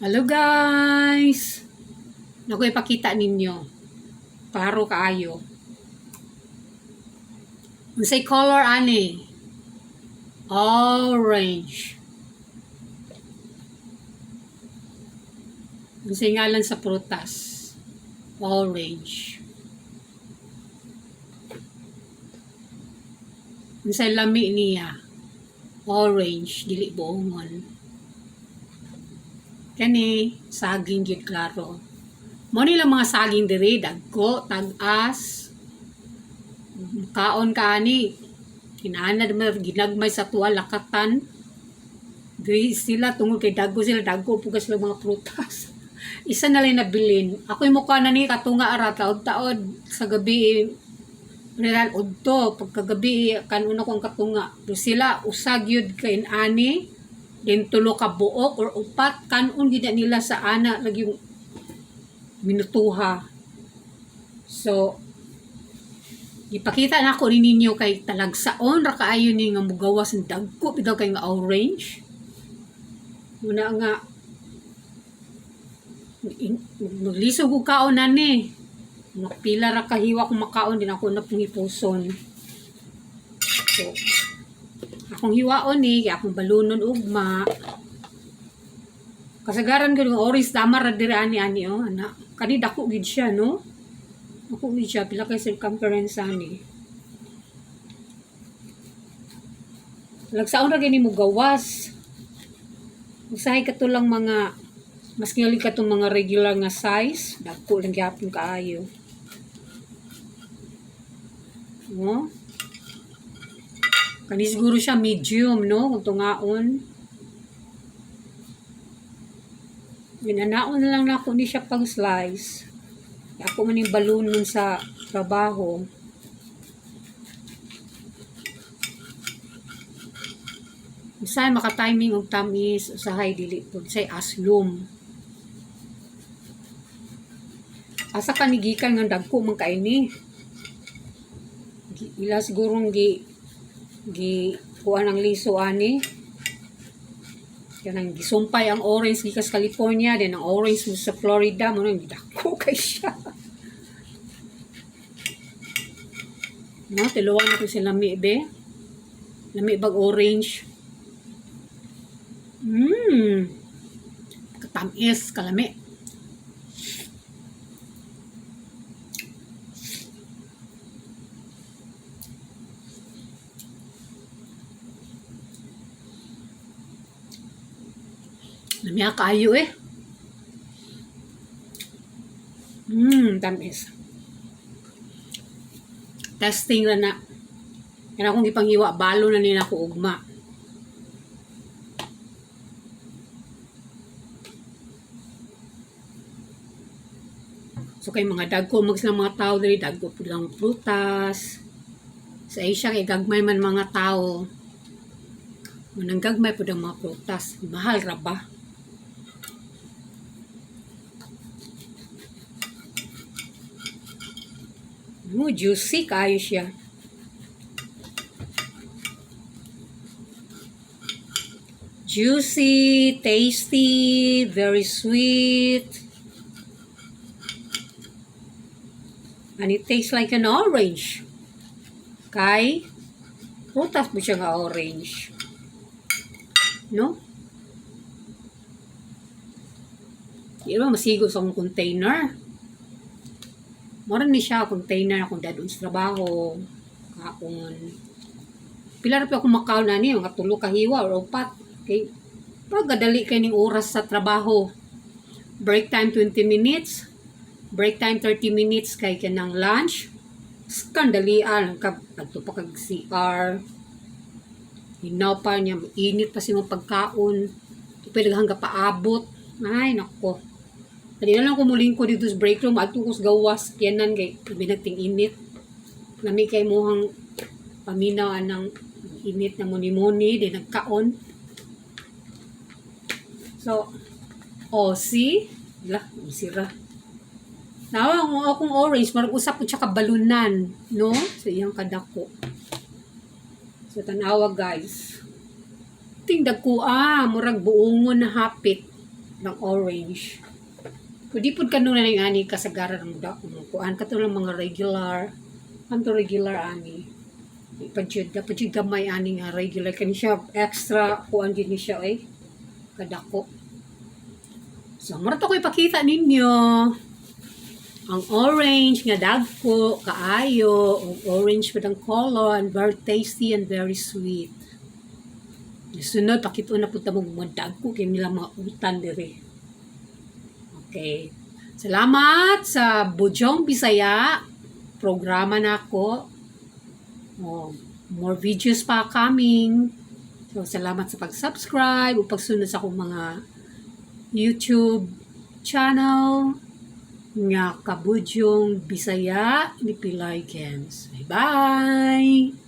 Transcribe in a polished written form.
Hello guys! Naku ipakita ninyo. Klaro kaayo. Unsay color ani? Orange. Unsay ngalan sa prutas? Orange. Unsay lami niya? Orange, dili buongon. Kani saging gid klaro. Mo nila mga saging diri dagko, tag-as. Kaon kaani. Kinaanad man ginagmay sa tuwa lakatan. Diri sila tungod kay dagko sila dagko pugas lang mga prutas. Isa na lang nabilin. Ako'y mukha na ni katunga ara taod-taod sa gabi. Real udto pagkagabi kanuna kong katunga. Pero sila usag yun kay ani. Then tulo ka buok or upat kanon gid nila sa ana lagi yung minutuha. So ipakita na ko ninyo kay talagsaon ra kaayo ni nga mugawas ng dagko bitaw kay nga orange. Muna nga maglisog og kaon ani. Pila ra kahiwa kung makaon din ako na pungipuson. So akong hiwaon ni kay akong balunon ugma. Kasagaran gud ng orange tama ra diri ani ana. Kani dako gid siya no. Ako gid siya pila kay circumference ani. Lagsaon ra gini mo gawas. Usahay katulang mga mas ngali katong mga regular nga size, dako lang gyapon kaayo. No? Kani siguro siya medium, no? Kung tungaon. Ginanaon na lang na ako ni siya pang slice. Ako man yung balloon nun sa trabaho. Usahay maka-timing og tamis, usahay dili po. Usahay aslum. Asa kanigikan nga dagko man kaini. Ila sigurong kuha ng liso ani. Yan ang gisumpay ang orange gikas California, din ang orange mo sa Florida, mo nang gidako kay siya. No, tiluan na ko si lami be. Lami bag orange. Katamis kalami. Lamya kayo eh. Tamis. Testing na na. Yan akong ipanghiwa, balo na nila ako ugma. So kay mga dagko mag sila mga tao diri dagko pud lang prutas. Sa Asia kay gagmay man mga tao. Manang gagmay pud ang mga prutas. Mahal ra ba? Juicy kayo siya. Juicy, tasty, very sweet. And it tastes like an orange. Kay, prutas mo siya nga orange. No? Di ba masigo sa akong container? Moran ni siya container akong dadun sa trabaho. Kaon. Pila ra pa ako makaon na ni, mga tulo kahiwa or upat. Okay. Pagdali kay ning oras sa trabaho. Break time 20 minutes. Break time 30 minutes kay kanang lunch. Skandalian kadto pa kag CR. Hinaw pa niya, init pa si mga pagkaon. Pwede hanggang paabot. Ay, nako. Kanina lang kumuling ko dito sa break room at tukos gawas yanan kay binagting init. Nami kay mohang paminaw ng init na muni-muni din nagkaon. So, see? Lah, sira. Nawa akong orange, marag usap ko siya kabalunan, no? So, iyang kadako. So, tanawa guys. Tingdag ko, murag buongon na hapit. ng orange. Pwede po ka nung na ani kasagaran ng kuan ka to ng mga regular. Kanto regular ani. Padyud gamay ani nga regular kani siya extra kuan din siya kadako. So mura to ko ipakita ninyo. Ang orange nga dagko kaayo, orange with ang color and very tasty and very sweet. Sunod pakita na punta mo mga dagko kay nila mga utan dire. Okay. Salamat sa Bujong Bisaya. Programa na ako. Oh, more videos pa coming. So, salamat sa pag-subscribe o pagsunod sa akong mga YouTube channel nga Kabujong Bisaya ni Pilay Gens. Bye-bye!